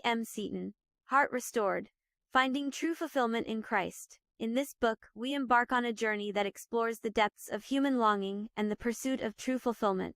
M. Seaton, Heart Restored, Finding True Fulfillment in Christ. In this book, we embark on a journey that explores the depths of human longing and the pursuit of true fulfillment.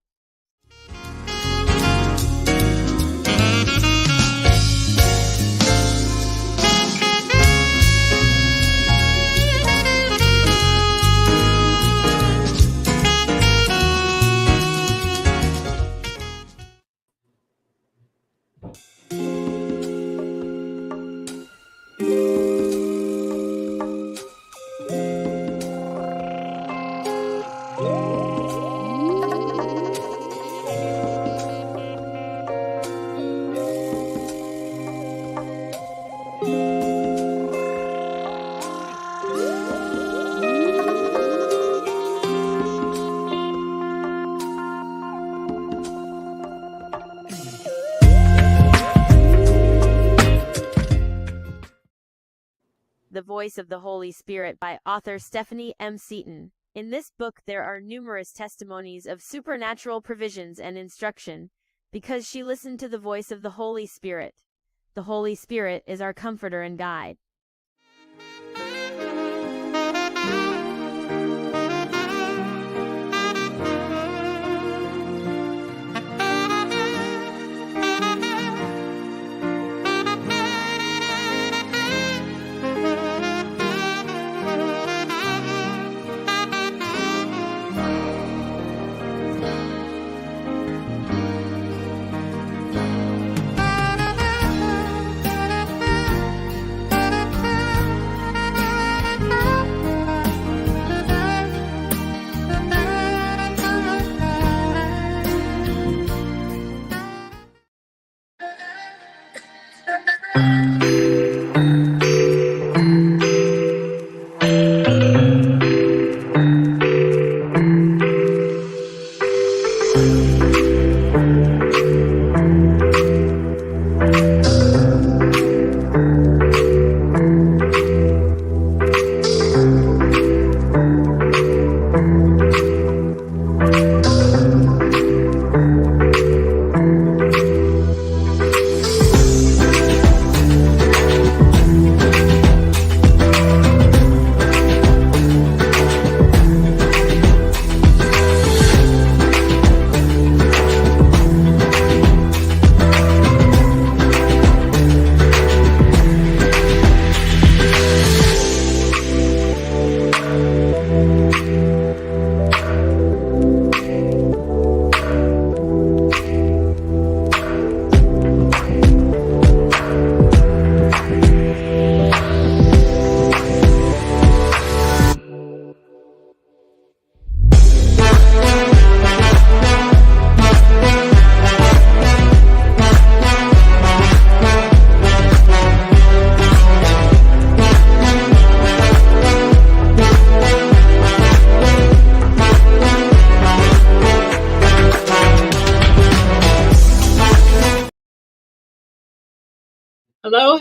The Voice of the Holy Spirit by author Stephanie M. Seaton. In this book there are numerous testimonies of supernatural provisions and instruction, because she listened to the voice of the Holy Spirit. The Holy Spirit is our comforter and guide.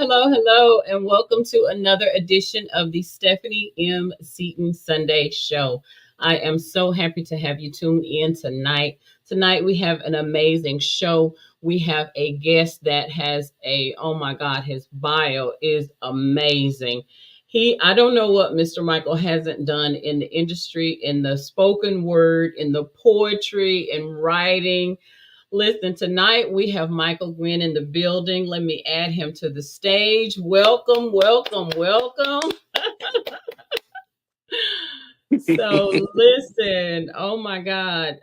Hello, and welcome to another edition of the Stephanie M. Seaton Sunday Show. I am so happy to have you tuned in tonight. Tonight we have an amazing show. We have a guest that has oh my God, his bio is amazing. I don't know what Mr. Michael hasn't done in the industry, in the spoken word, in the poetry and writing. Listen, tonight we have Michael Guinn in the building. Let me add him to the stage. Welcome. So listen, oh my God,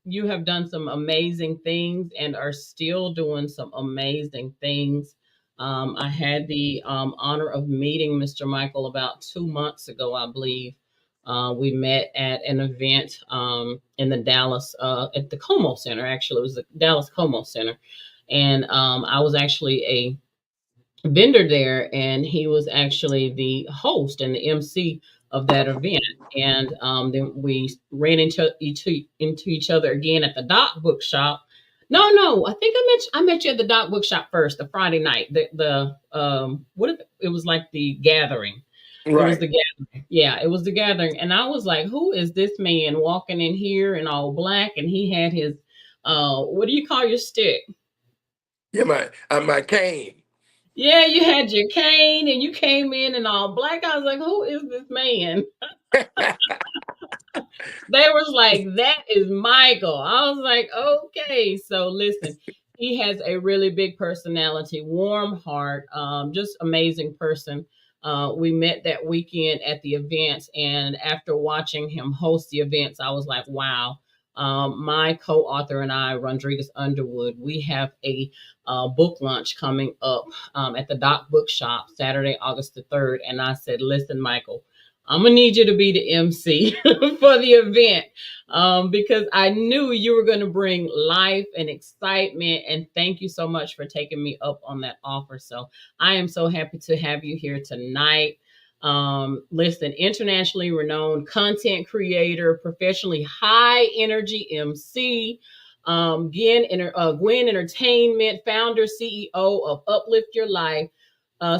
you have done some amazing things and are still doing some amazing things. I had the honor of meeting Mr. Michael about 2 months ago, I believe. We met at an event in the Dallas, at the Como Center. Actually, it was the Dallas Como Center. And I was actually a vendor there, and he was actually the host and the MC of that event. And then we ran into each other again at the Doc Bookshop. No, I think I met you at the Doc Bookshop first, the Friday night. It was like the gathering. Right. It was the gathering. Yeah, it was the gathering. And I was like, who is this man walking in here in all black? And he had his what do you call your stick? Yeah, my cane. Yeah, you had your cane and you came in all black. I was like, who is this man? They was like, that is Michael. I was like, okay. So listen, he has a really big personality, warm heart, just amazing person. We met that weekend at the events, and after watching him host the events, I was like, wow. My co-author and I, Rodriguez Underwood, we have a book launch coming up at the Doc Bookshop Saturday, August the 3rd. And I said, listen, Michael, I'm gonna need you to be the MC for the event, because I knew you were going to bring life and excitement. And thank you so much for taking me up on that offer. So I am so happy to have you here tonight. Listen, internationally renowned content creator, professionally high energy MC. Guinn Entertainment, founder, CEO of Uplift Your Life,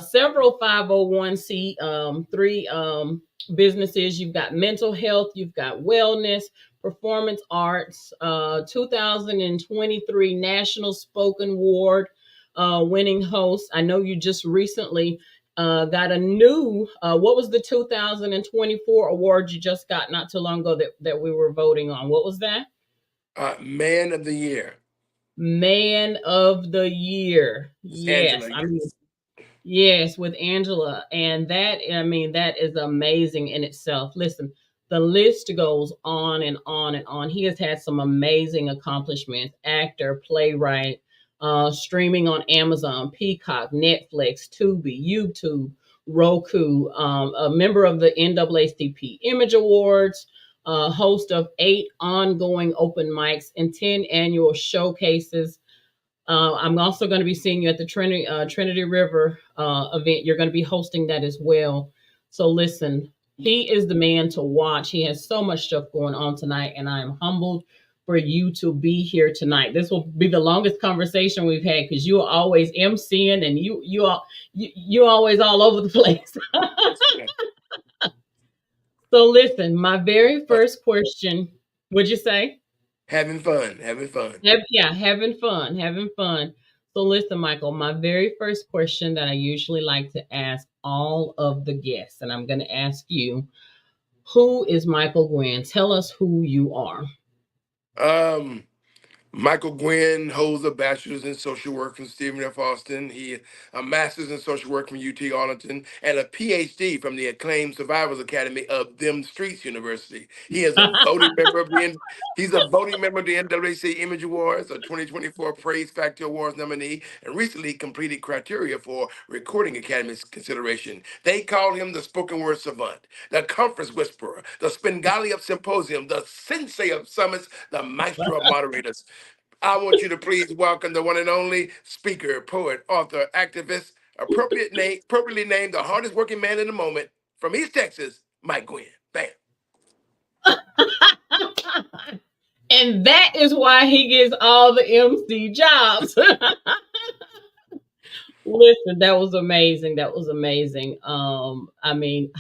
several 501c3 businesses. You've got mental health, you've got wellness, performance arts, 2023 National Spoken Award winning host. I know you just recently got a new, what was the 2024 award you just got not too long ago that we were voting on? What was that? Man of the Year. Man of the Year. Yes. Angela, I mean, yes. yes, with Angela. And that, I mean, that is amazing in itself. Listen, the list goes on and on and on. He has had some amazing accomplishments: actor, playwright, streaming on Amazon, Peacock, Netflix, Tubi, YouTube, Roku, a member of the NAACP Image Awards, host of 8 ongoing open mics and 10 annual showcases. I'm also going to be seeing you at the Trinity River event. You're going to be hosting that as well. So listen, he is the man to watch. He has so much stuff going on tonight, and I am humbled for you to be here tonight. This will be the longest conversation we've had because you are always emceeing and you always all over the place. Yes, ma'am. So listen, my very first question, would you say? Having fun, having fun. Yeah, having fun, having fun. So listen, Michael, my very first question that I usually like to ask all of the guests, and I'm going to ask you, who is Michael Guinn? Tell us who you are. Um, Michael Guinn holds a bachelor's in social work from Stephen F. Austin. He a master's in social work from UT Arlington and a PhD from the acclaimed Survivors Academy of Them Streets University. He is a voting member of the he's a voting member of the NAACP Image Awards, a 2024 Prayze Factor Awards nominee, and recently completed criteria for Recording Academy's consideration. They call him the spoken word savant, the conference whisperer, the Spengali of symposium, the sensei of summits, the maestro of moderators. I want you to please welcome the one and only speaker, poet, author, activist, appropriately named the hardest working man in the moment from East Texas, Mike Guinn. Bam. And that is why he gets all the MC jobs. Listen, that was amazing. That was amazing. I mean,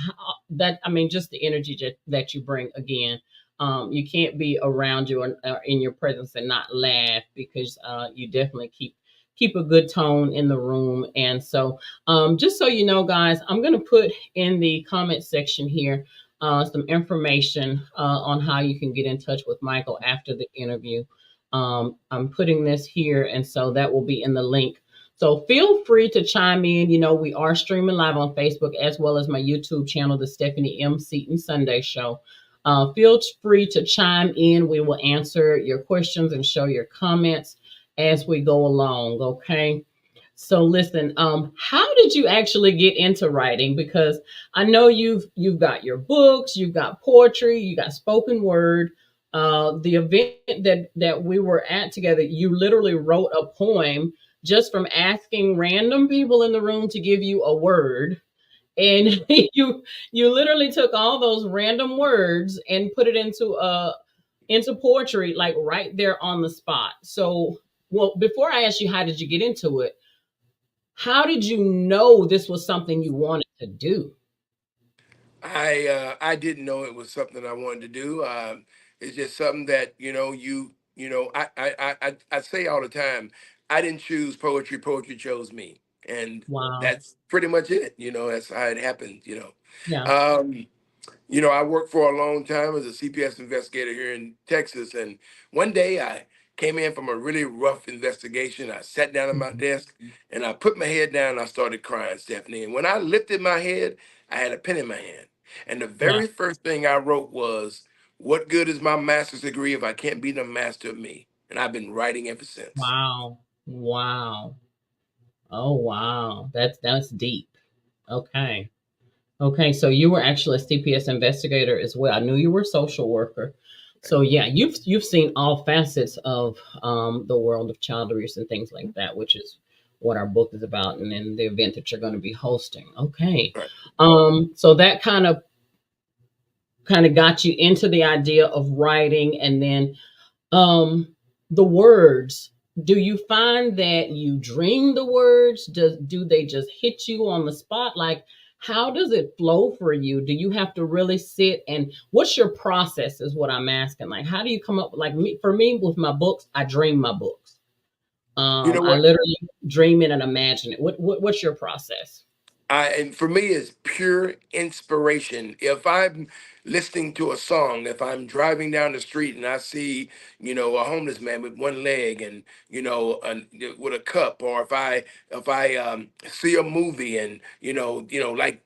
just the energy that you bring again. You can't be around you or in your presence and not laugh because you definitely keep a good tone in the room. And so, just so you know, guys, I'm gonna put in the comment section here some information on how you can get in touch with Michael after the interview. I'm putting this here, and so that will be in the link, so feel free to chime in. You know, we are streaming live on Facebook as well as my YouTube channel, the Stephanie M. Seaton Sunday Show. Feel free to chime in. We will answer your questions and show your comments as we go along. Okay. So listen, how did you actually get into writing? Because I know you've got your books, you've got poetry, you got spoken word. The event that we were at together, you literally wrote a poem just from asking random people in the room to give you a word, and you literally took all those random words and put it into poetry, like right there on the spot. So, well, before I ask you how did you get into it, how did you know this was something you wanted to do? I didn't know it was something I wanted to do. It's just something that I say all the time. I didn't choose poetry. Poetry chose me. And Wow. that's pretty much it. That's how it happened. Yeah. Um, I worked for a long time as a CPS investigator here in Texas. And one day I came in from a really rough investigation. I sat down at my Mhm. desk and I put my head down and I started crying, Stephanie. And when I lifted my head, I had a pen in my hand. And the Yeah. very first thing I wrote was, "What good is my master's degree if I can't be the master of me?" And I've been writing ever since. Wow. Wow. Oh wow. That's deep. Okay. Okay, so you were actually a CPS investigator as well. I knew you were a social worker. So yeah, you've seen all facets of the world of child abuse and things like that, which is what our book is about, and then the event that you're going to be hosting. Okay, Right. so that kind of got you into the idea of writing, and then um the words. Do you find that you dream the words? Do they just hit you on the spot? Like, how does it flow for you? Do you have to really sit, and what's your process is what I'm asking. Like, how do you come up, like me, for me with my books, I dream my books. You know I what? literally dream it and imagine it. What's your process? And for me, it's pure inspiration. If I'm listening to a song, if I'm driving down the street and I see, a homeless man with one leg and with a cup, or if I see a movie and like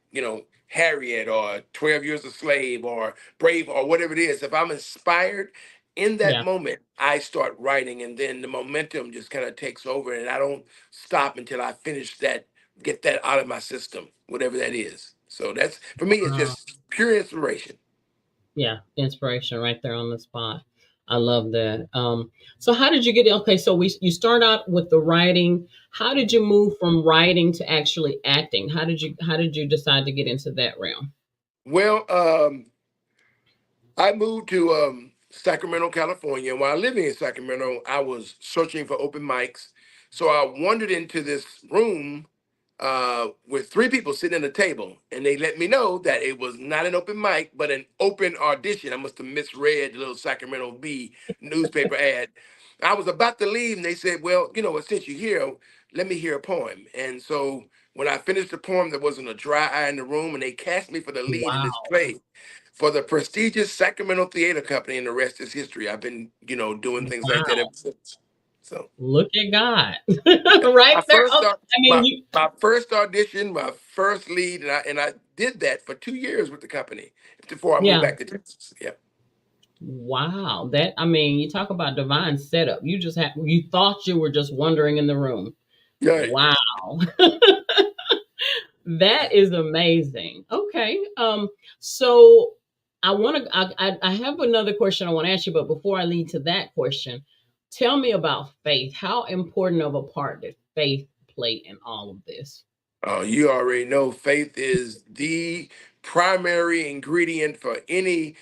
Harriet or 12 Years a Slave or Brave or whatever it is, if I'm inspired in that Yeah. moment, I start writing, and then the momentum just kind of takes over, and I don't stop until I finish that, get that out of my system, whatever that is. So that's, for me, it's Wow. just pure inspiration. Yeah, inspiration right there on the spot. I love that. So how did you get it? Okay, so you start out with the writing. How did you move from writing to actually acting? How did you decide to get into that realm? Well, I moved to Sacramento, California. While living in Sacramento, I was searching for open mics. So I wandered into this room with three people sitting at a table, and they let me know that it was not an open mic, but an open audition. I must have misread the little Sacramento Bee newspaper ad. I was about to leave, and they said, "Well, since you're here, let me hear a poem." And so when I finished the poem, there wasn't a dry eye in the room, and they cast me for the lead in this Wow. play for the prestigious Sacramento Theater Company, and the rest is history. I've been, doing things like that ever Wow. since. So Look at God. my Right there. first Oh, au- I mean, my my first audition, my first lead, and I did that for 2 years with the company before I moved yeah. back to Texas. Yeah, Wow. I mean, you talk about divine setup. You thought you were just wandering in the room. right. Wow. That is amazing. Okay. So I have another question I want to ask you, but before I lead to that question, tell me about faith. How important of a part did faith play in all of this? You already know faith is the primary ingredient for any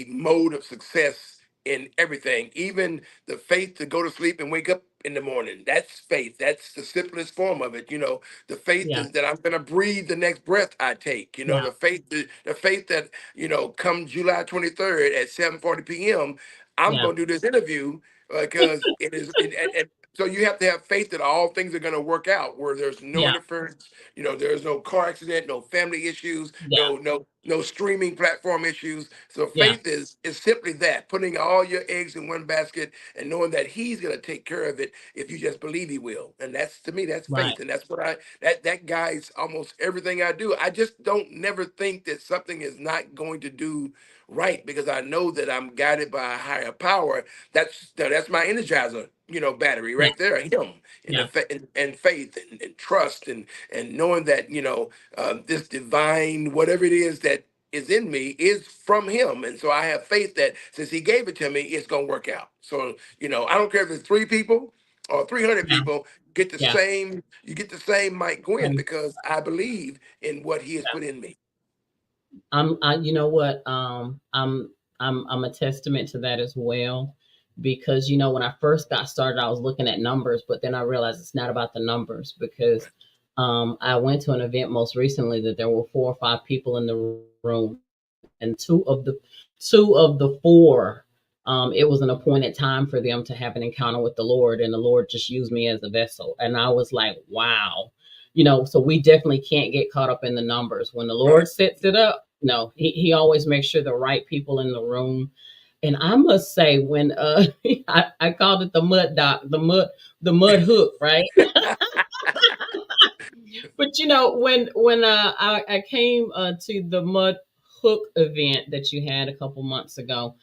mode of success in everything. Even the faith to go to sleep and wake up in the morning. That's faith. That's the simplest form of it. The faith Yeah. that I'm gonna breathe the next breath I take. Yeah. The faith that, come July 23rd at 7:40 p.m., I'm Yeah. gonna do this interview because so you have to have faith that all things are going to work out, where there's no Yeah. interference, there's no car accident, no family issues, Yeah. no streaming platform issues. So Yeah. faith is simply that, putting all your eggs in one basket and knowing that he's going to take care of it if you just believe he will. And that's, to me, that's Right. faith, and that's what that guides almost everything I do. I just don't never think that something is not going to do right, because I know that I'm guided by a higher power. That's my energizer, battery Yeah. right there. Him, and Yeah. and faith, and trust, and knowing that, this divine whatever it is that is in me is from him, and so I have faith that since he gave it to me, it's gonna work out. So, I don't care if it's three people or 300 Yeah. people. Get the Yeah. same, you get the same Mike Guinn, Um, because I believe in what he has put in me. you know what? I'm a testament to that as well, because when I first got started, I was looking at numbers, but then I realized it's not about the numbers, because I went to an event most recently that there were 4 or 5 people in the room, and two of the four, it was an appointed time for them to have an encounter with the Lord, and the Lord just used me as a vessel, and I was like, wow. So we definitely can't get caught up in the numbers. When the Lord Right. sets it up, he always makes sure the right people in the room. And I must say, when I called it the mud dock, the mud hook, right? But when I came to the mud hook event that you had a couple months ago,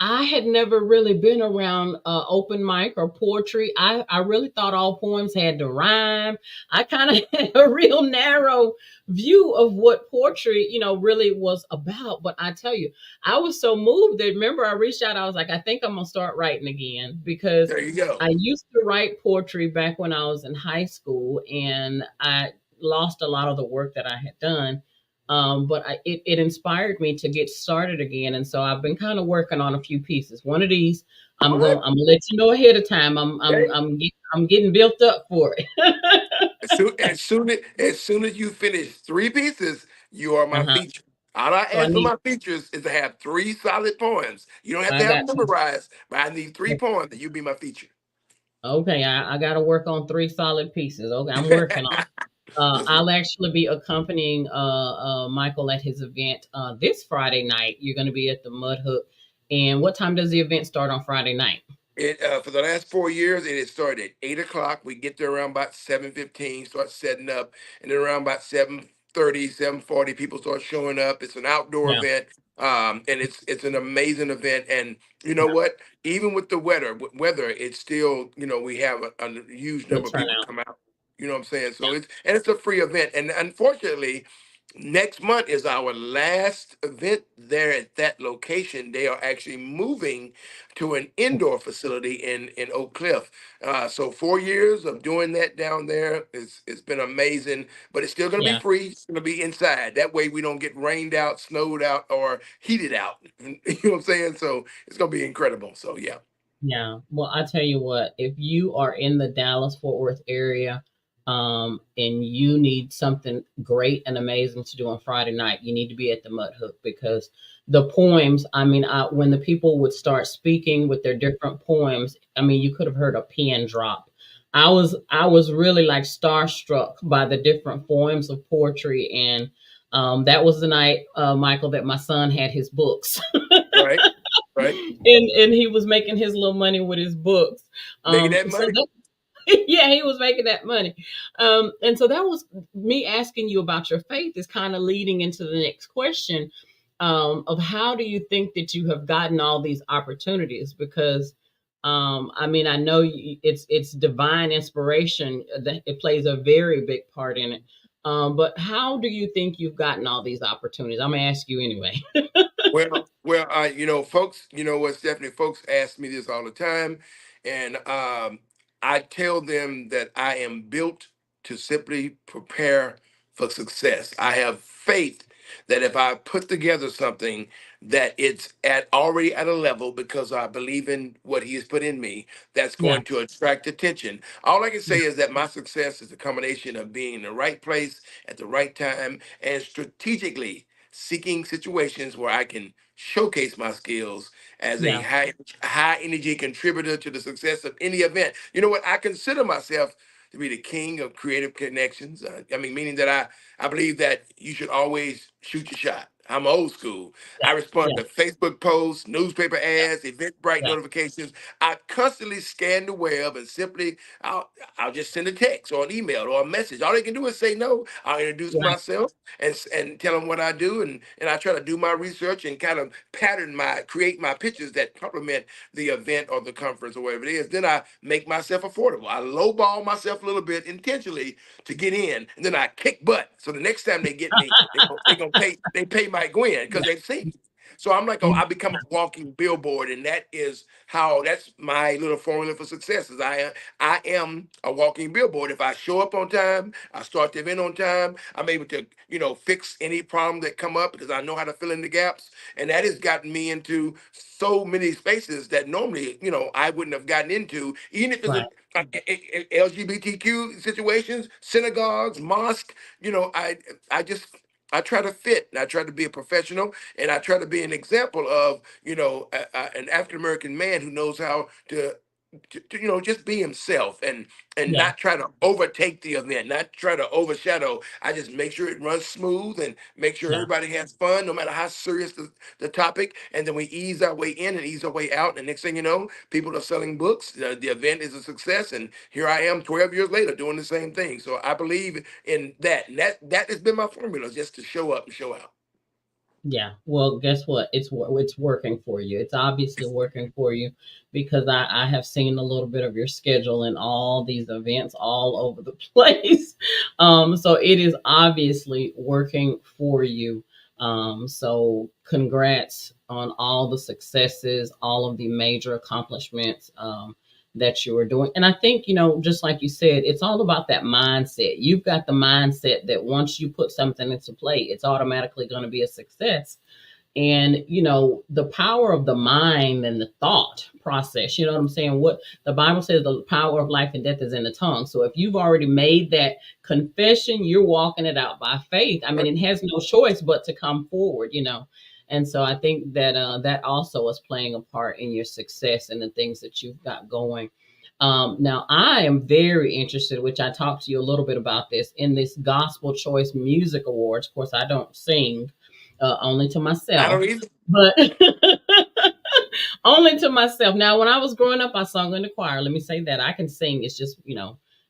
I had never really been around open mic or poetry. I really thought all poems had to rhyme. I kind of had a real narrow view of what poetry, really was about. But I tell you, I was so moved that, remember, I reached out. I was like, I think I'm gonna start writing again, because There you go. I used to write poetry back when I was in high school, and I lost a lot of the work that I had done. But it inspired me to get started again, and so I've been kind of working on a few pieces. One of these, All right. I'm gonna let you know ahead of time. Okay. I'm getting built up for it. As soon as you finish 3 pieces, you are my Uh-huh. feature. All I So I ask for need, my features is to have 3 solid poems. You don't have to I have got them you. memorized, but I need 3 poems that you be my feature. Okay, I got to work on 3 solid pieces. Okay, I'm working on. Yes, I'll ma'am. actually be accompanying Michael at his event this Friday night. You're going to be at the Mud Hook. And what time does the event start on Friday night? It For the last 4 years, it has started at 8 o'clock. We get there around about 7:15, start setting up, and then around about 7:30, 7:40, people start showing up. It's an outdoor Yeah, event, and it's an amazing event. And you know what? Even with the weather, it's still, we have a huge good number of people turnout. come out. You know what I'm saying? So it's a free event, and unfortunately, next month is our last event there at that location. They are actually moving to an indoor facility in Oak Cliff. So 4 years of doing that down there it's been amazing, but it's still going to be Yeah. free. It's going to be inside. That way we don't get rained out, snowed out, or heated out. You know what I'm saying? So it's going to be incredible. So yeah. Yeah. Well, I tell you what, if you are in the Dallas Fort Worth area, and you need something great and amazing to do on Friday night, you need to be at the Mud Hook, because the poems, I mean, when the people would start speaking with their different poems, I mean, you could have heard a pin drop. I was really like starstruck by the different forms of poetry, and that was the night, Michael, that my son had his books. Right. Right. And he was making his little money with his books. Making that So money. that yeah, he was making that money. And so that was me asking you about your faith, is kind of leading into the next question, of how do you think that you have gotten all these opportunities? Because I mean, I know it's divine inspiration that it plays a very big part in it. But how do you think you've gotten all these opportunities? I'm gonna ask you anyway. Folks, you know what, Stephanie? Folks ask me this all the time, and I tell them that I am built to simply prepare for success. I have faith that if I put together something, that it's already at a level because I believe in what He has put in me, that's Yeah, going to attract attention. All I can yeah, say is that my success is a combination of being in the right place at the right time and strategically seeking situations where I can showcase my skills as a yeah, high energy contributor to the success of any event. You know what? I consider myself to be the king of creative connections. I mean, meaning that I believe that you should always shoot your shot. I'm old school. yeah, I respond yeah, to Facebook posts, newspaper ads, Eventbrite yeah, notifications. I constantly scan the web and simply I'll just send a text or an email or a message. All they can do is say no. I'll introduce yeah, myself and tell them what I do, and I try to do my research and kind of create my pitches that complement the event or the conference or whatever it is. Then I make myself affordable. I lowball myself a little bit intentionally to get in, and then I kick butt. So the next time they get me, they pay Mike Guinn because yeah. they've seen me. So I'm like, oh, I become a walking billboard, and that's my little formula for success. Is I am a walking billboard. If I show up on time, I start the event on time. I'm able to, fix any problem that come up because I know how to fill in the gaps, and that has gotten me into so many spaces that normally, I wouldn't have gotten into, even if it's Right. LGBTQ situations, synagogues, mosque. I just I try to fit, and I try to be a professional, and I try to be an example of, an African American man who knows how to just be himself and Yeah. not try to overtake the event, not try to overshadow. I just make sure it runs smooth and make sure Yeah. everybody has fun, no matter how serious the topic. And then we ease our way in and ease our way out. And next thing you know, people are selling books. The event is a success. And here I am 12 years later doing the same thing. So I believe in that. And that has been my formula, just to show up and show out. Yeah. Well, guess what? It's working for you. It's obviously working for you because I have seen a little bit of your schedule and all these events all over the place. So it is obviously working for you. So congrats on all the successes, all of the major accomplishments. That you are doing. And I think, just like you said, it's all about that mindset. You've got the mindset that once you put something into play, it's automatically going to be a success. And, the power of the mind and the thought process, you know what I'm saying? What the Bible says, the power of life and death is in the tongue. So if you've already made that confession, you're walking it out by faith. I mean, it has no choice but to come forward. And so I think that that also is playing a part in your success and the things that you've got going. Now, I am very interested, which I talked to you a little bit about this, in this Gospel Choice Music Awards. Of course, I don't sing, only to I don't myself, either. but only to myself. Now, when I was growing up, I sung in the choir. Let me say that I can sing. It's just,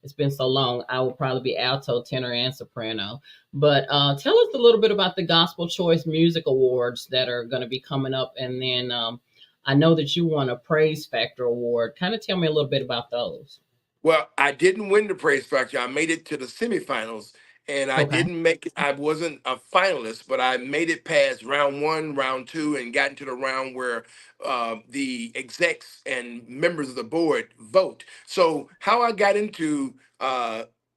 it's been so long. I would probably be alto, tenor, and soprano. But tell us a little bit about the Gospel Choice Music Awards that are going to be coming up. And then I know that you won a Prayze Factor Award. Kind of tell me a little bit about those. Well, I didn't win the Prayze Factor. I made it to the semifinals, and I Okay. didn't make it. I wasn't a finalist, but I made it past round one, round two, and got into the round where the execs and members of the board vote. So how I got into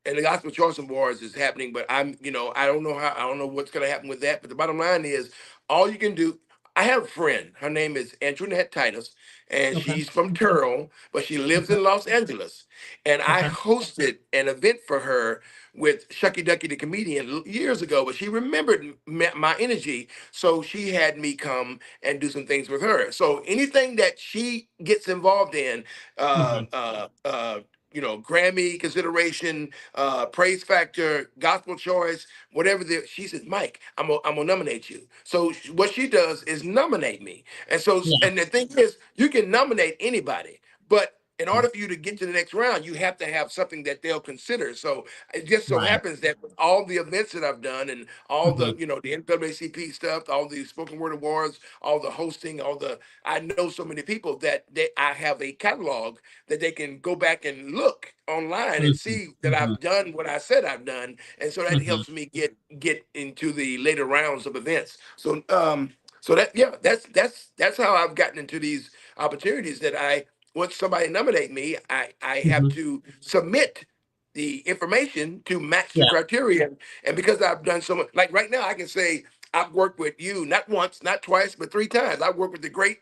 and the Gospel Choice Awards is happening, but I don't know how, I don't know what's going to happen with that. But the bottom line is, all you can do. I have a friend. Her name is Antoinette Titus, and Okay. she's from Turl, but she lives Okay. in Los Angeles, and I Okay. hosted an event for her with Shucky Ducky the comedian years ago. But she remembered my energy, so she had me come and do some things with her. So anything that she gets involved in, uh, Hmm. uh, uh, Grammy consideration, Praise Factor, Gospel Choice, whatever. She says, Mike, I'm gonna nominate you. So what she does is nominate me, and Yeah. and the thing is, you can nominate anybody, but in order for you to get to the next round, you have to have something that they'll consider. So it just so Right. happens that with all the events that I've done and all Hmm. the NAACP stuff, all the spoken word awards, all the hosting, I know so many people that I have a catalog that they can go back and look online and Hmm. see that Hmm. I've done what I said I've done. And so that Hmm. helps me get into the later rounds of events. So that, yeah, that's how I've gotten into these opportunities. That I once somebody nominate me, I have Hmm. to submit the information to match the Yeah. criteria. And because I've done so much, like right now, I can say I've worked with you not once, not twice, but three times. I've worked with the great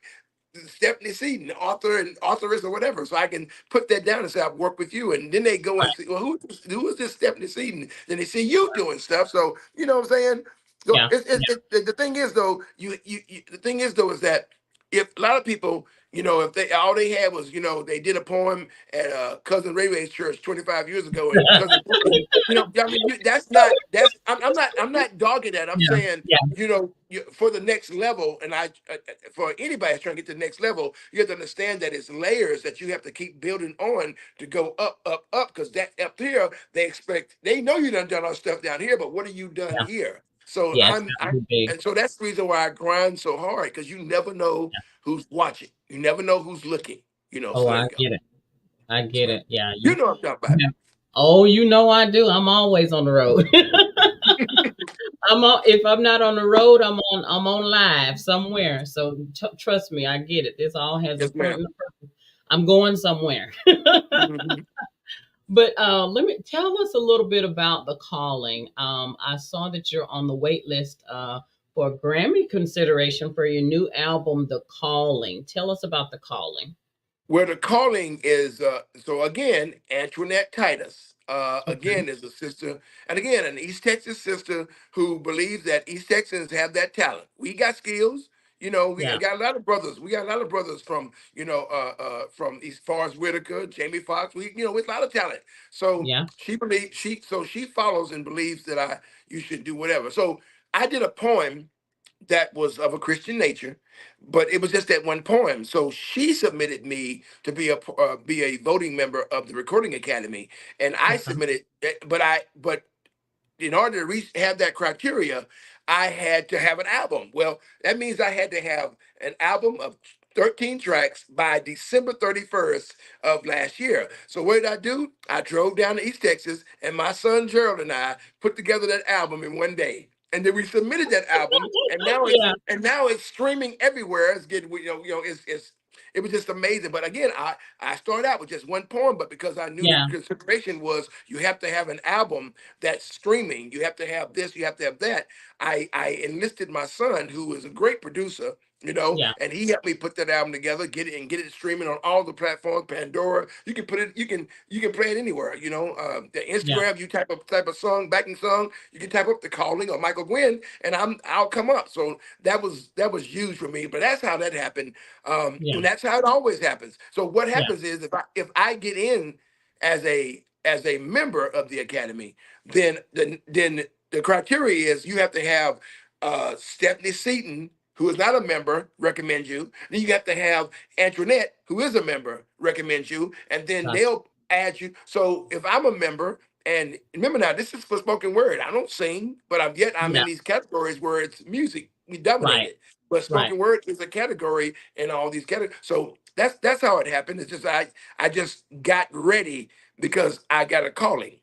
Stephanie Seaton, author and authoress or whatever. So I can put that down and say I've worked with you, and then they go and Right. see, well, who is this Stephanie Seaton? Then they see you doing stuff. So you know what I'm saying. So Yeah. Yeah. the thing is though, the thing is though is that if a lot of people, if they all they had was, they did a poem at cousin Ray Ray's church 25 years ago, and cousin, I mean, I'm not dogging that. I'm Yeah. saying, Yeah. for the next level, and for anybody that's trying to get to the next level, you have to understand that it's layers that you have to keep building on to go up, up, up. Because that up here, they know you done all stuff down here, but what have you done Yeah. here? So Yeah. It's got to be big. and so that's the reason why I grind so hard, because you never know who's watching, you never know who's looking. Oh, So there I you go. get it. I get So it. Yeah. you know what I'm talking about. Yeah. Oh, I do. I'm always on the road. If I'm not on the road, I'm on live somewhere. So trust me, I get it. This all has a Yes, point ma'am. and a purpose. I'm going somewhere. Mhm. But let me tell us a little bit about the calling. I saw that you're on the wait list for Grammy consideration for your new album, The Calling. Tell us about The Calling. Where the calling is, so again, Antoinette Titus, Okay. again, is a sister, and again, an East Texas sister who believes that East Texans have that talent. We got skills. We Yeah. got a lot of brothers. We got a lot of brothers from, from East Forest Whitaker, Jamie Foxx. With a lot of talent. So Yeah. she follows and believes that you should do whatever. So I did a poem that was of a Christian nature, but it was just that one poem. So she submitted me to be a voting member of the Recording Academy, and I Okay. submitted. But in order to have that criteria, I had to have an album. Well, that means I had to have an album of 13 tracks by December 31st of last year. So what did I do? I drove down to East Texas, and my son Gerald and I put together that album in one day. And then we submitted that album, and now it's Yeah. and now it's streaming everywhere. It's getting, it's it was just amazing. But again, I started out with just one poem, but because I knew the Yeah. consideration was you have to have an album that's streaming, you have to have this, you have to have that. I enlisted my son, who is a great producer, Yeah. and he helped me put that album together, get it streaming on all the platforms, Pandora. You can put it, you can play it anywhere. The Yeah. Instagram, you type of song, backing song, you can type up The Calling or Michael Guinn, and I'll come up. So that was huge for me. But that's how that happened, Yeah. and that's how it always happens. So what Yeah. happens is if I get in as a member of the academy, then the criteria is you have to have Stephanie Seaton, who is not a member, recommend you. Then you have to have Antoinette, who is a member, recommend you, and then Gotcha. they'll add you. So if I'm a member, and remember now, this is for spoken word. I don't sing, but I'm in Yeah. these categories where it's music. We dominate Right. it. But Right. spoken word is a category in all these categories. So that's how it happened. It's just I just got ready because I got a calling.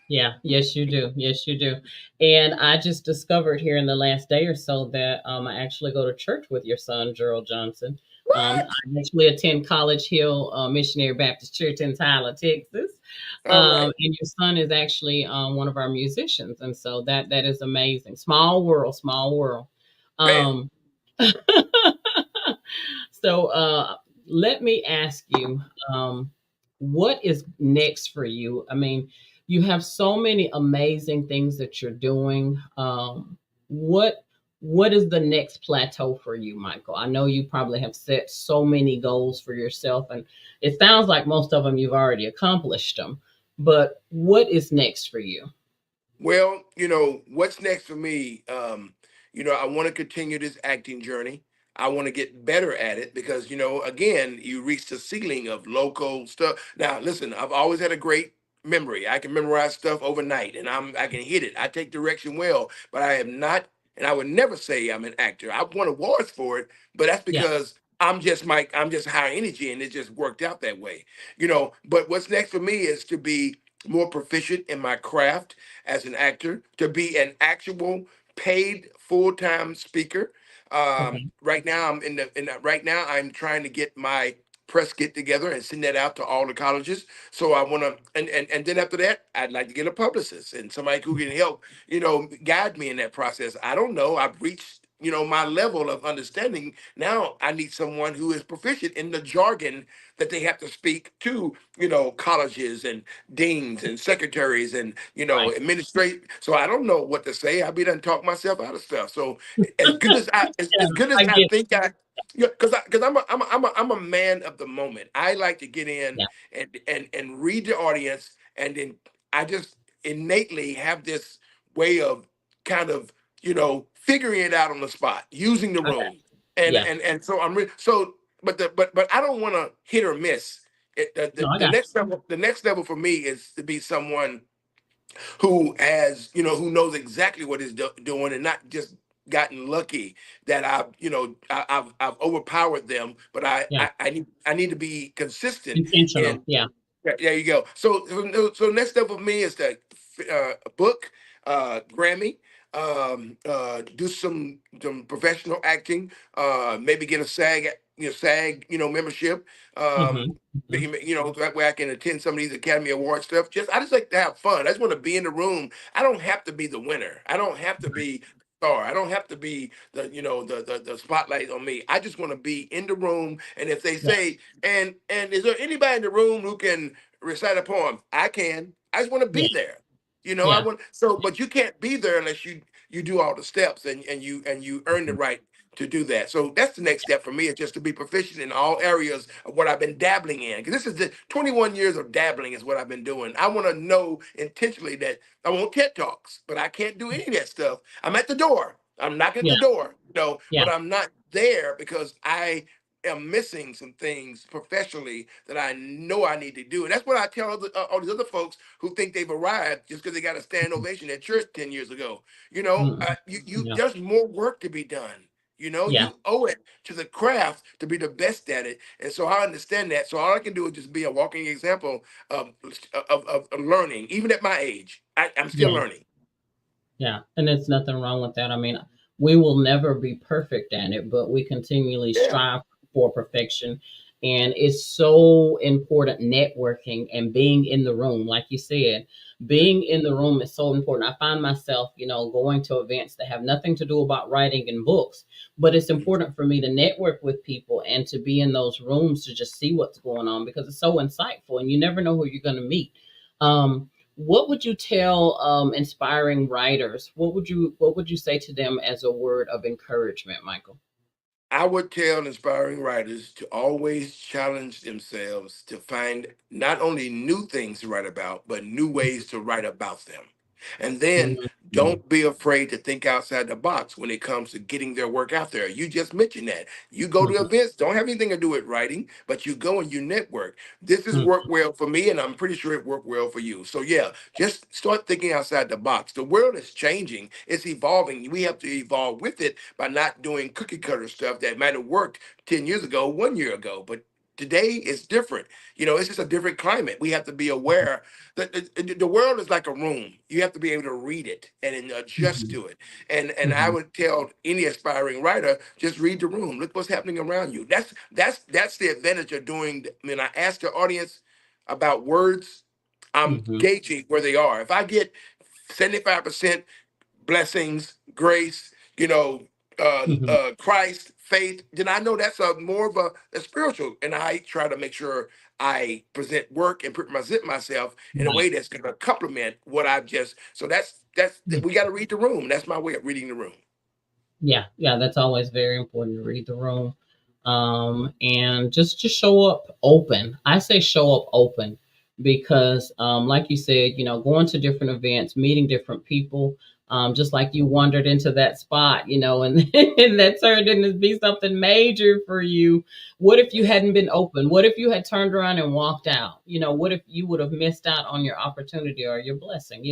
Yeah, yes, you do. Yes, you do. And I just discovered here in the last day or so that I actually go to church with your son, Gerald Johnson. What? I actually attend College Hill Missionary Baptist Church in Tyler, Texas. All right. And your son is actually one of our musicians, and so that is amazing. Small world, small world. Man. Um, so let me ask you, um, what is next for you? I mean, you have so many amazing things that you're doing. What what is the next plateau for you, Michael? I know you probably have set so many goals for yourself, and it sounds like most of them you've already accomplished them. But what is next for you? Well, what's next for me? I want to continue this acting journey. I want to get better at it because, again, you reach the ceiling of local stuff. Now, listen, I've always had a great memory. I can memorize stuff overnight, and I can hit it. I take direction well, but I am not, and I would never say I'm an actor. I've won awards for it, but that's Yeah. because I'm just high energy, and it just worked out that way. But what's next for me is to be more proficient in my craft as an actor, to be an actual paid full-time speaker. Okay. Right now, right now I'm trying to get my press kit together and send that out to all the colleges. So I want to, and then after that, I'd like to get a publicist and somebody who can help, guide me in that process. I don't know. I've reached, my level of understanding. Now I need someone who is proficient in the jargon that they have to speak to, colleges and deans and secretaries and Right. administrate. So I don't know what to say. I be done talk myself out of stuff. So as good as I Yeah, as good as I I get. think I yeah, because I'm a man of the moment. I like to get in Yeah. and read the audience, and then I just innately have this way of kind of figuring it out on the spot, using the Okay. room, and Yeah. and so so. But I don't want to hit or miss. No, I The got next level for me is to be someone who has who knows exactly what he's doing and not just gotten lucky that I've overpowered them, but you. I need to be consistent in. Intentional, yeah. There you go. So next step for me is to book Grammy, do some professional acting, maybe get a SAG membership. Um, Mhm, mhm. that way I can attend some of these Academy Award stuff. I just like to have fun. I just want to be in the room. I don't have to be the winner. I don't have to Right, be the star. I don't have to be the spotlight on me. I just want to be in the room. And if they yeah, say, and is there anybody in the room who can recite a poem? I can. I just want to yeah, be there. I yeah, want but you can't be there unless you do all the steps and you earn the right. to do that. So that's the next step for me, is just to be proficient in all areas of what I've been dabbling in. Because this is the 21 years of dabbling is what I've been doing. I want to know intentionally that I want TED Talks, but I can't do any of that stuff. I'm at the door. I'm knocking at Yeah. the door, Yeah. but I'm not there because I am missing some things professionally that I know I need to do. And that's what I tell all these other folks who think they've arrived just because they got a stand ovation at church 10 years ago. Mm-mm. Yeah. There's more work to be done. Yeah. You owe it to the craft to be the best at it. And so I understand that. So all I can do is just be a walking example of learning, even at my age. I'm still Yeah. learning. Yeah, and there's nothing wrong with that. I mean, we will never be perfect at it, but we continually Yeah. strive for perfection. And it's so important networking and being in the room. Like you said, being in the room is so important. I find myself, going to events that have nothing to do about writing and books, but it's important for me to network with people and to be in those rooms to just see what's going on because it's so insightful and you never know who you're going to meet. What would you tell inspiring writers? What would you say to them as a word of encouragement, Michael? I would tell inspiring writers to always challenge themselves to find not only new things to write about, but new ways to write about them. And then Mhm. don't be afraid to think outside the box when it comes to getting their work out there. You just mentioned that. You go to Mhm. events, don't have anything to do with writing, but you go and you network. This has Mhm. worked well for me, and I'm pretty sure it worked well for you. So, yeah, just start thinking outside the box. The world is changing, it's evolving. We have to evolve with it by not doing cookie cutter stuff that might have worked 10 years ago, 1 year ago. But today is different. It's just a different climate. We have to be aware that the world is like a room. You have to be able to read it and then adjust Mhm. to it. And I Mhm. would tell any aspiring writer, just read the room. Look what's happening around you. That's the advantage of doing. When I ask the audience about words, I'm Mhm. gauging where they are. If I get 75% blessings, grace, Mhm. Christ, faith, then I know that's a more of a spiritual. And I try to make sure I present work and present myself in a Right. way that's going to complement what I've just. So we got to read the room. That's my way of reading the room. Yeah, yeah, that's always very important to read the room. And just show up open. I say show up open because like you said, going to different events, meeting different people, just like you wandered into that spot, and, and that turned into be something major for you. What if you hadn't been open? What if you had turned around and walked out? What if you would have missed out on your opportunity or your blessing?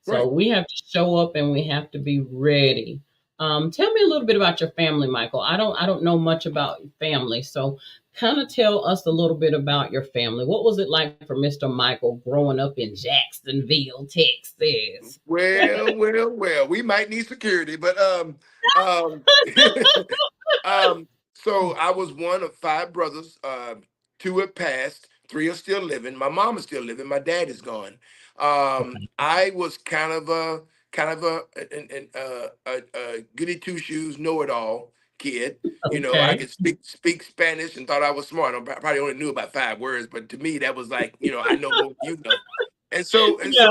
So Right. we have to show up and we have to be ready. Tell me a little bit about your family, Michael. I don't know much about your family, so kind of tell us a little bit about your family. What was it like for Mr. Michael growing up in Jacksonville, Texas? Well. We might need security, but um, so I was one of five brothers. Two have passed, three are still living. My mom is still living. My dad is gone. Okay. I was kind of a goody two shoes, know it all kid. I Okay. could speak Spanish and thought I was smart. I probably only knew about 5 words, but to me that was like, I know more than you know. And so and Yeah.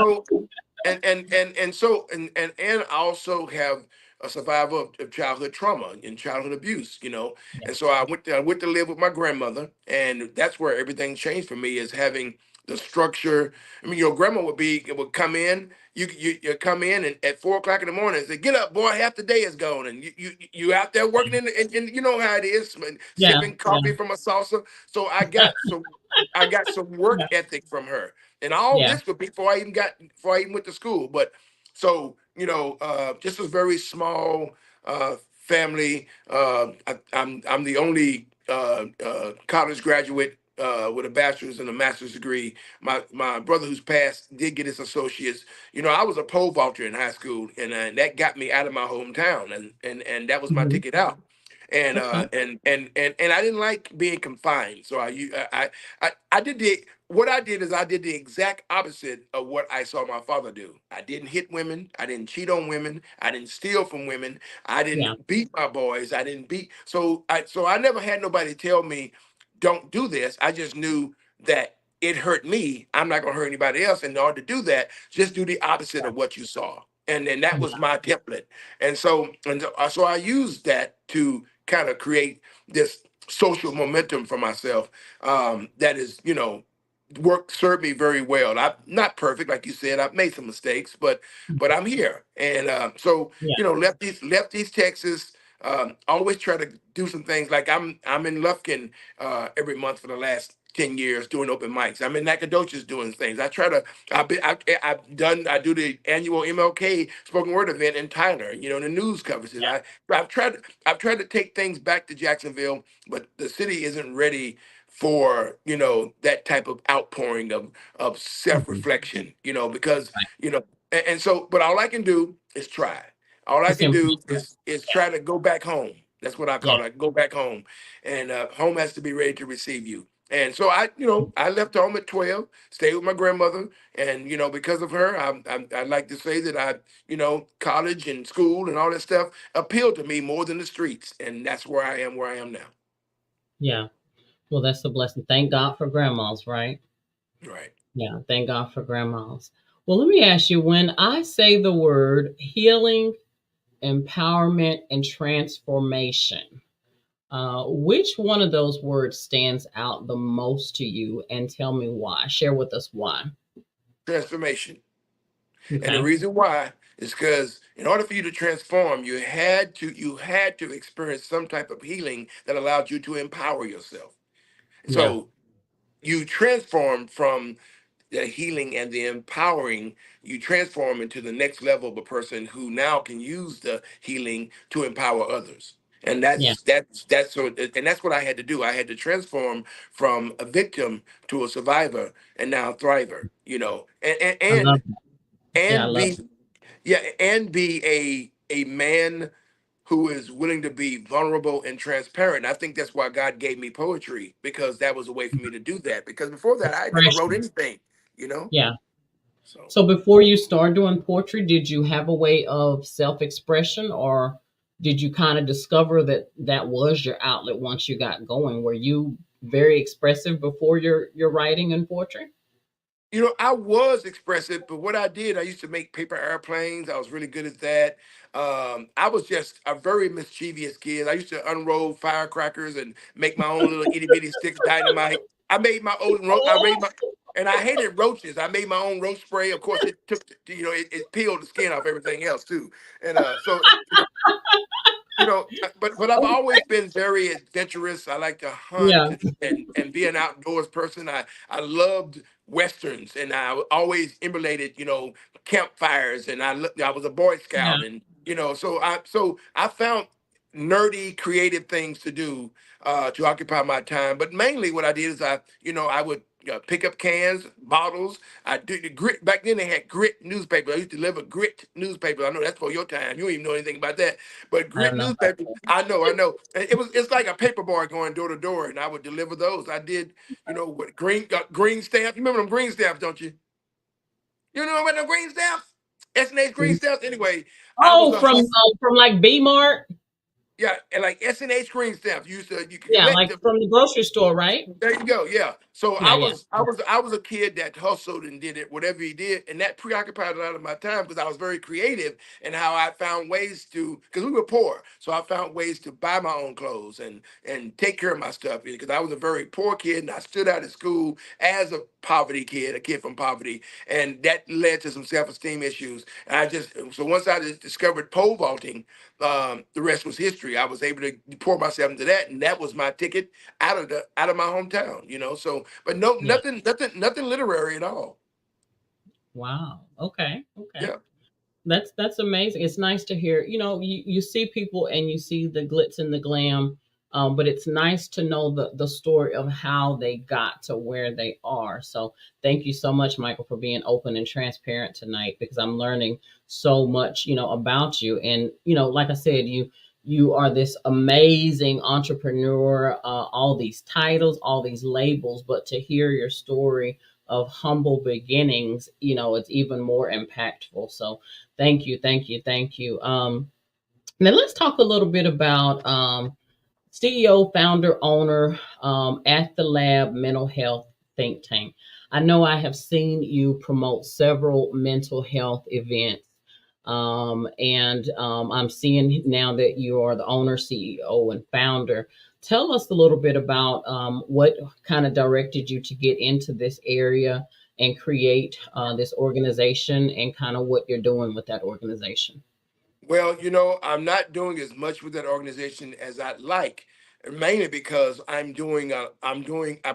so and I also have a survivor of childhood trauma and childhood abuse, Yeah. and so I went to live with my grandmother, and that's where everything changed for me, is having the structure. I mean, your grandma would come in. You come in and at 4 o'clock in the morning and say, "Get up, boy! Half the day is gone." And you out there working and you know how it is, man, Yeah. sipping Yeah. coffee from a saucer. So I got some work Yeah. ethic from her, and all Yeah. this was before I even went to school. But so just a very small family. I'm the only college graduate with a bachelor's and a master's degree. My brother, who's passed, did get his associates. I was a pole vaulter in high school, and that got me out of my hometown, and that was my Mhm. ticket out. And Okay. I didn't like being confined, so I did what I did is I did the exact opposite of what I saw my father do. I didn't hit women. I didn't cheat on women. I didn't steal from women. I Yeah. didn't beat my boys. I didn't beat. So I never had nobody tell me, don't do this. I just knew that it hurt me. I'm not gonna hurt anybody else. And in order to do that, just do the opposite of what you saw. And then that was my template. And so I used that to kind of create this social momentum for myself, that is, work served me very well. I'm not perfect, like you said. I've made some mistakes, but I'm here. And so Yeah. lefties Texas. Always try to do some things. Like I'm in Lufkin every month for the last 10 years doing open mics. I'm in Nacogdoches doing things. I do the annual MLK spoken word event in Tyler, the news coverages. I've tried to take things back to Jacksonville, but the city isn't ready for, that type of outpouring of Mhm. self-reflection, because, Right. and so, but all I can do is try. All I It's can do important. is try to go back home. That's what I Yeah. call it. Go back home, and home has to be ready to receive you. And so I left home at 12, stayed with my grandmother, and because of her, I like to say that college and school and all that stuff appealed to me more than the streets, and that's where I am now. Yeah. Well, that's a blessing. Thank God for grandmas, right? Right. Yeah. Thank God for grandmas. Well, let me ask you, when I say the word healing, empowerment, and transformation, which one of those words stands out the most to you? And tell me why. Share with us why. Transformation. And the Okay. reason why is because in order for you to transform, you had to experience some type of healing that allowed you to empower yourself. Yeah. So you transform from the healing and the empowering, you transform into the next level of a person who now can use the healing to empower others. And Yeah. that's what I had to do. I had to transform from a victim to a survivor and now a thriver, and and I love and, it. Yeah. I and love be it. yeah, and be a man who is willing to be vulnerable and transparent. I think that's why God gave me poetry, because that was a way for me to do that. Because before that, I never wrote Expression. anything, you know. Yeah. So So before you started doing poetry, did you have a way of self-expression, or did you kind of discover that that was your outlet once you got going? Were you very expressive before your writing and poetry? I was expressive, but what I did, I used to make paper airplanes. I was really good at that. I was just a very mischievous kid. I used to unroll firecrackers and make my own little itty bitty sticks dynamite. I made my own. I made my, and I hated roaches. I made my own roach spray. Of course, it took, it peeled the skin off everything else too. And but I've always been very adventurous. I like to hunt Yeah. and be an outdoors person. I loved westerns, and I always emulated, campfires, and I was a Boy Yeah. Scout, and so I found nerdy, creative things to do to occupy my time. But mainly, what I did is I would. Pick up cans, bottles. I do the grit. Back then, they had grit newspaper. I used to deliver grit newspaper. I know that's for your time. You don't even know anything about that. But I grit don't know. newspaper, I know. And it's like a paper boy going door to door, and I would deliver those. I did, what green stamps. You remember them green stamps, don't you? You know about them green stamps? S&H green stamps. Anyway, I was Oh, a hustler. from like B Mart. Yeah, and like S&H green stamps. You could Yeah, collect like them. from the grocery store, right? There you go. Yeah. So Yeah, I yeah, was I was I was a kid that hustled and did it, whatever he did, and that preoccupied a lot of my time because I was very creative in how I found ways to, because we were poor, so I found ways to buy my own clothes and take care of my stuff, because I was a very poor kid and I stood out of school as a poverty kid, a kid from poverty, and that led to some self-esteem issues. And so once I discovered pole vaulting, the rest was history. I was able to pour myself into that, and that was my ticket out of my hometown. So, but no, yeah. nothing literary at all. Wow. Okay. Okay. Yeah. That's amazing. It's nice to hear. You see people and you see the glitz and the glam, but it's nice to know the story of how they got to where they are. So thank you so much, Michael, for being open and transparent tonight, because I'm learning so much, about you. And like I said, you are this amazing entrepreneur. All these titles, all these labels, but to hear your story of humble beginnings, it's even more impactful. So thank you, thank you, thank you. Now let's talk a little bit about CEO, founder, owner at the Lab Mental Health Think Tank. I know I have seen you promote several mental health events. And I'm seeing now that you are the owner, CEO, and founder. Tell us a little bit about what kind of directed you to get into this area and create this organization, and kind of what you're doing with that organization. Well, I'm not doing as much with that organization as I'd like, mainly because I've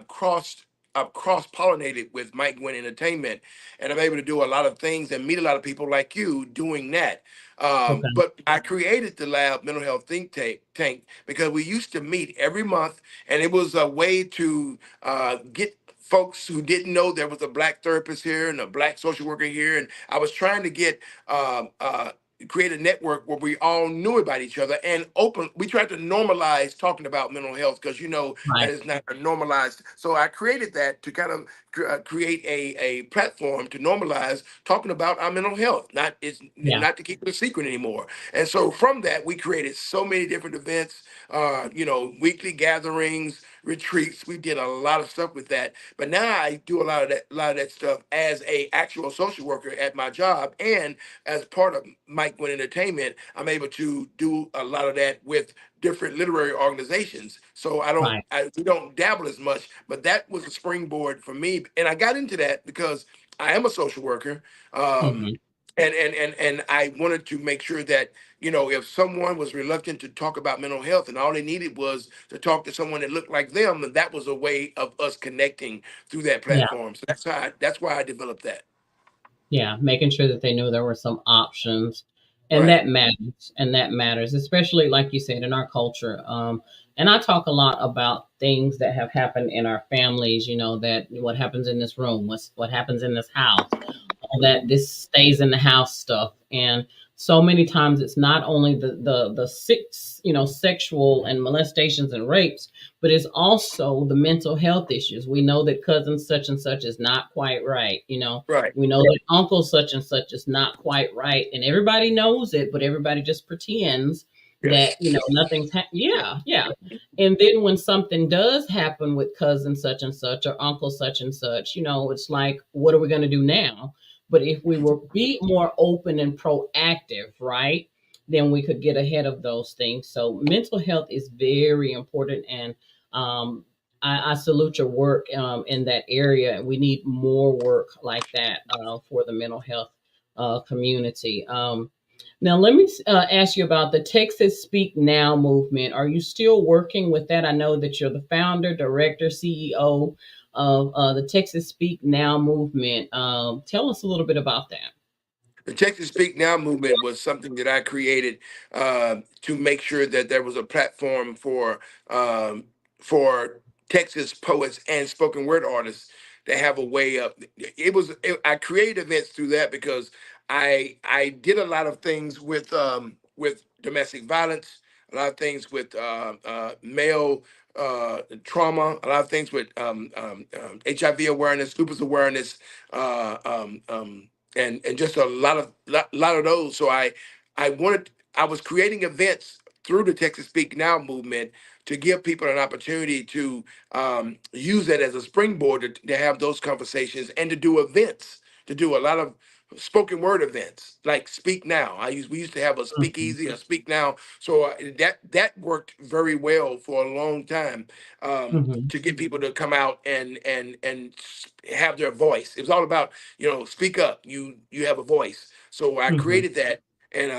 cross pollinated with Mike Guinn Entertainment, and I'm able to do a lot of things and meet a lot of people like you doing that. Okay. But I created the Lab Mental Health Think Tank because we used to meet every month, and it was a way to get folks who didn't know there was a black therapist here and a black social worker here, and I was trying to get create a network where we all knew about each other and open. We tried to normalize talking about mental health because that Right. is not a normalized. So I created that to kind of create a platform to normalize talking about our mental health, Yeah. not to keep it a secret anymore. And so from that, we created so many different events, weekly gatherings, retreats. We did a lot of stuff with that. But now I do a lot of that stuff as a actual social worker at my job, and as part of Mike Guinn Entertainment, I'm able to do a lot of that with different literary organizations. So Right. we don't dabble as much, but that was a springboard for me, and I got into that because I am a social worker, Hmm. and I wanted to make sure that if someone was reluctant to talk about mental health and all they needed was to talk to someone that looked like them, then that was a way of us connecting through that Yeah. platform. So that's why I developed that. Yeah, making sure that they knew there were some options, and Right. that matters. And that matters, especially like you said, in our culture. And I talk a lot about things that have happened in our families. That what happens in this room, what happens in this house, all that this stays in the house stuff. And so many times it's not only the six, sexual and molestations and rapes, but it's also the mental health issues. We know that cousin such and such is not quite right. Right. We know that uncle such and such is not quite right, and everybody knows it, but everybody just pretends that Yes. nothing's yeah, yeah. And then when something does happen with cousin such and such or uncle such and such, it's like, what are we going to do now? But if we were be more open and proactive, right, then we could get ahead of those things. So mental health is very important, and um, I salute your work in that area. We need more work like that for the mental health community. Now, let me ask you about the Texas Speak Now movement. Are you still working with that? I know that you're the founder, director, CEO of the Texas Speak Now movement. Tell us a little bit about that. The Texas Speak Now movement was something that I created to make sure that there was a platform for Texas poets and spoken word artists to have a way of. I created events through that because I did a lot of things with domestic violence, a lot of things with male trauma, a lot of things with HIV awareness, lupus awareness. Uh, um, um, and just a lot of those. So I was creating events through the Texas Speak Now movement to give people an opportunity to use that as a springboard to have those conversations and to do events, to do a lot of spoken word events like Speak Now. We used to have a Mhm. speakeasy, a Speak Now. So that worked very well for a long time Mhm. to get people to come out and have their voice. It was all about speak up. You have a voice. So I Mhm. created that, and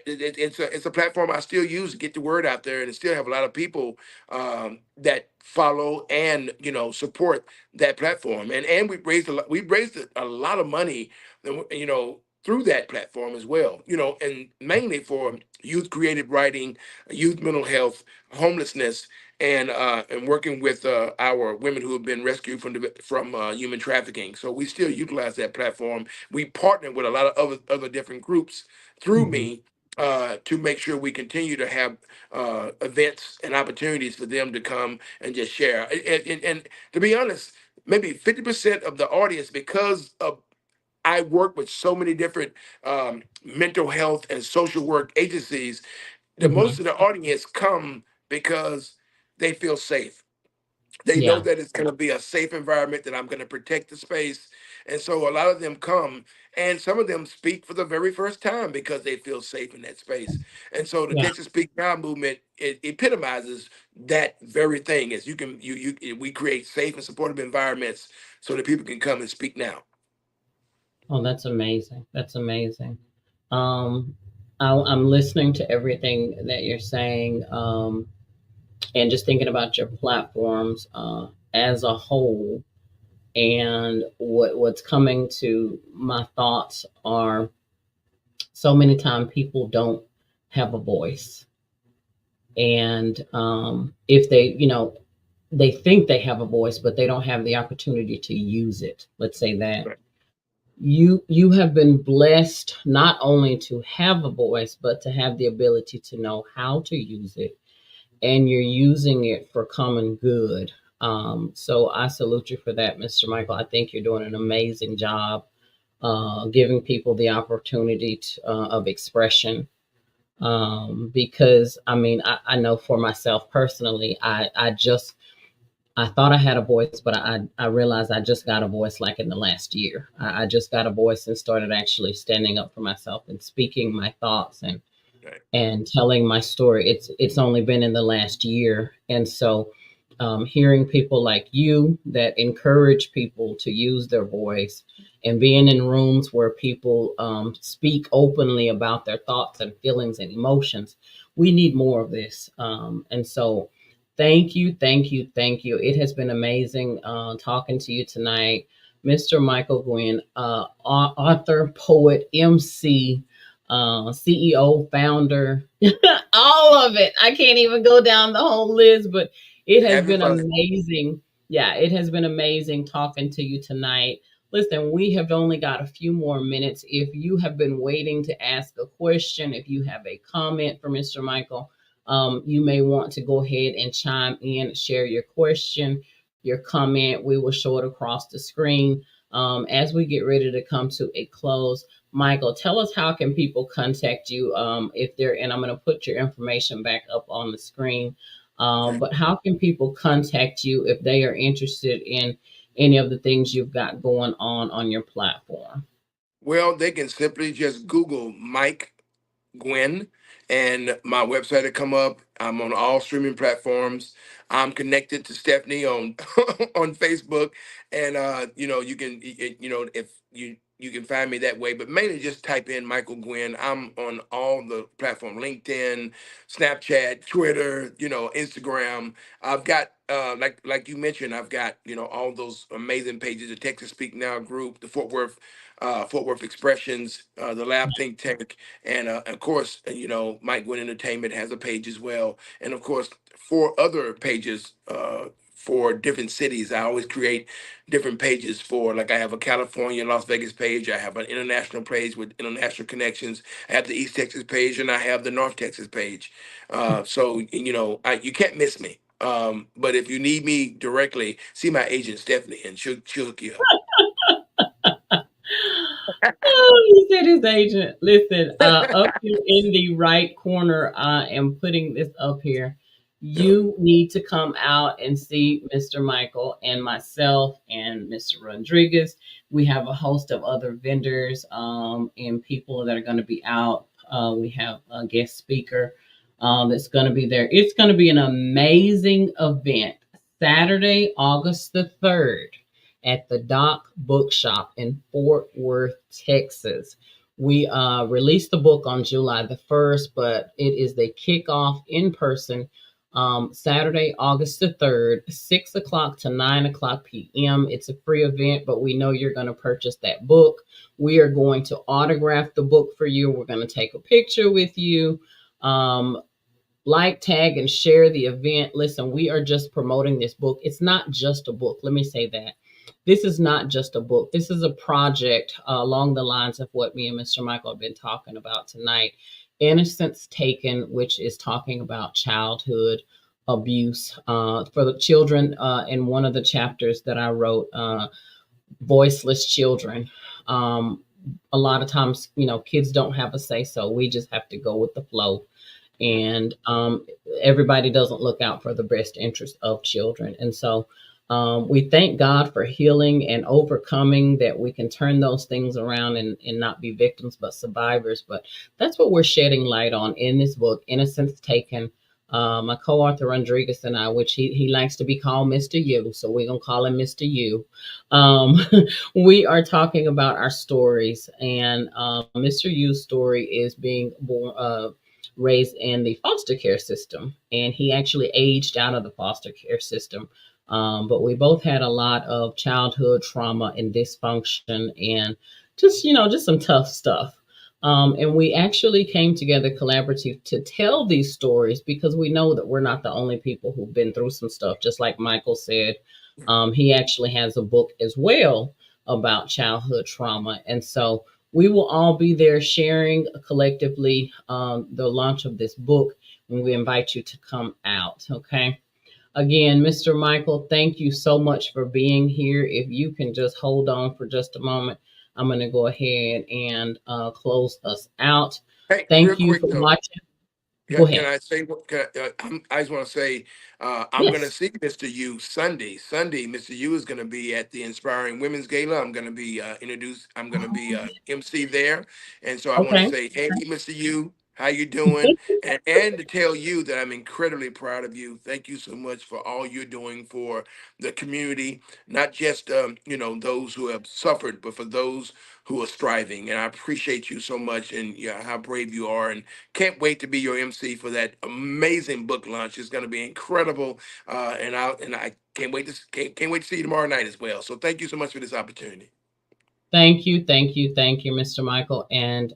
it's a platform I still use to get the word out there, and still have a lot of people that follow and support that platform. And we raised a lot of money, through that platform as well. And mainly for youth creative writing, youth mental health, homelessness, and working with our women who have been rescued from human trafficking. So we still utilize that platform. We partner with a lot of other different groups through Mhm. me to make sure we continue to have events and opportunities for them to come and just share. And to be honest, maybe 50% of the audience, because of I work with so many different mental health and social work agencies, the most Mhm. of the audience come because they feel safe. They know Yeah. that it's going to be a safe environment, that I'm going to protect the space, And so a lot of them come, and some of them speak for the very first time because they feel safe in that space. And so the Yeah. Texas Speak Now movement, it epitomizes that very thing. Is we create safe and supportive environments so that people can come and speak now. Oh, that's amazing. That's amazing. Um, I'm listening to everything that you're saying, and just thinking about your platforms as a whole. And what's coming to my thoughts are, so many times people don't have a voice, and if they, they think they have a voice, but they don't have the opportunity to use it. Let's say that Right. you have been blessed not only to have a voice, but to have the ability to know how to use it, and you're using it for common good. So I salute you for that, Mr. Michael. I think you're doing an amazing job giving people the opportunity of expression. Because I mean, I know for myself personally, I thought I had a voice, but I realized I just got a voice like in the last year. I just got a voice and started actually standing up for myself and speaking my thoughts Right. and telling my story. It's only been in the last year, and so hearing people like you that encourage people to use their voice, and being in rooms where people speak openly about their thoughts and feelings and emotions, we need more of this. And so thank you, thank you, thank you. It has been amazing talking to you tonight, Mr. Michael Guinn, author, poet, MC, CEO, founder, all of it. I can't even go down the whole list, but it has Having been fun. amazing. Yeah, it has been amazing talking to you tonight. Listen, we have only got a few more minutes. If you have been waiting to ask a question, if you have a comment for Mr. Michael, you may want to go ahead and chime in, share your question, your comment. We will show it across the screen. As we get ready to come to a close, Michael, tell us how can people contact you if they're, and I'm going to put your information back up on the screen. Okay. But how can people contact you if they are interested in any of the things you've got going on your platform? Well, they can simply just Google Mike Guinn, and my website will come up. I'm on all streaming platforms. I'm connected to Stephanie on on Facebook, and you can if you can find me that way. But mainly just type in Michael Guinn. I'm on all the platform: LinkedIn, Snapchat, Twitter, Instagram. I've got like you mentioned, I've got all those amazing pages: the Texas Speak Now group, the Fort Worth Expressions, the Lab Think Tank, and of course, Mike Guinn Entertainment has a page as well, and of course, 4 other pages for different cities. I always create different pages for, like, I have a California, Las Vegas page. I have an international page with international connections. I have the East Texas page, and I have the North Texas page. So you can't miss me. But if you need me directly, see my agent Stephanie, and she'll hook you up. Oh, he said his agent. Listen, up here in the right corner, I am putting this up here. Yeah. You need to come out and see Mr. Michael and myself and Mr. Rodriguez. We have a host of other vendors and people that are going to be out. We have a guest speaker that's going to be there. It's going to be an amazing event. Saturday, August the 3rd at the Dock Bookshop in Fort Worth, Texas. We released the book on July the 1st, but it is the kickoff in person Saturday, August the 3rd, 6 o'clock to 9 o'clock p.m. It's a free event, but we know you're going to purchase that book. We are going to autograph the book for you. We're going to take a picture with you. Like, tag, and share the event. Listen, we are just promoting this book. It's not just a book. Let me say that. This is not just a book. This is a project along the lines of what me and Mr. Michael have been talking about tonight. Innocence Taken, which is talking about childhood abuse for the children. In one of the chapters that I wrote, voiceless children. A lot of times, kids don't have a say so. We just have to go with the flow. And everybody doesn't look out for the best interest of children. And so We thank God for healing and overcoming, that we can turn those things around and not be victims but survivors. But that's what we're shedding light on in this book, Innocence Taken. My co-author Rodriguez and I, which he likes to be called Mr. U, so we're gonna call him Mr. U. Um, we are talking about our stories, and Mr. U's story is being born, raised in the foster care system, and he actually aged out of the foster care system. But we both had a lot of childhood trauma and dysfunction, and just some tough stuff. And we actually came together collaborative to tell these stories, because we know that we're not the only people who've been through some stuff. Just like Michael said, he actually has a book as well about childhood trauma. And so we will all be there sharing collectively the launch of this book, and we invite you to come out. Okay. Again, Mr. Michael, thank you so much for being here. If you can just hold on for just a moment, I'm going to go ahead and close us out. Hey, real Thank you quick for though. watching. Go Can ahead. I say what? I just want to say I'm going to Yes. see Mr. U Sunday. Sunday, Mr. U is going to be at the Inspiring Women's Gala. I'm going to be introduced. I'm going to be MC there, and so I want to Okay. say, hey, Mr. U, how you doing? And to tell you that I'm incredibly proud of you. Thank you so much for all you're doing for the community, not just those who have suffered, but for those who are striving. And I appreciate you so much, and yeah, how brave you are, and can't wait to be your MC for that amazing book launch. It's going to be incredible, and I can't wait to see you tomorrow night as well. So thank you so much for this opportunity. Thank you, thank you, thank you, Mr. Michael. And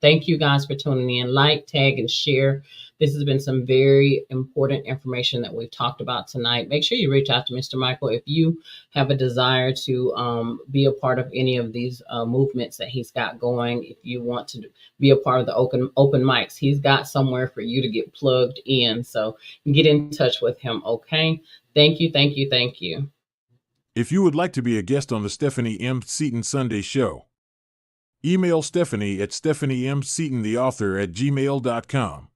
thank you guys for tuning in. Like, tag, and share. This has been some very important information that we've talked about tonight. Make sure you reach out to Mr. Michael if you have a desire to be a part of any of these movements that he's got going. If you want to be a part of the open mics, he's got somewhere for you to get plugged in. So get in touch with him, okay? Thank you, thank you, thank you. If you would like to be a guest on the Stephanie M. Seaton Sunday Show, email Stephanie at stephaniemseatontheauthor@gmail.com.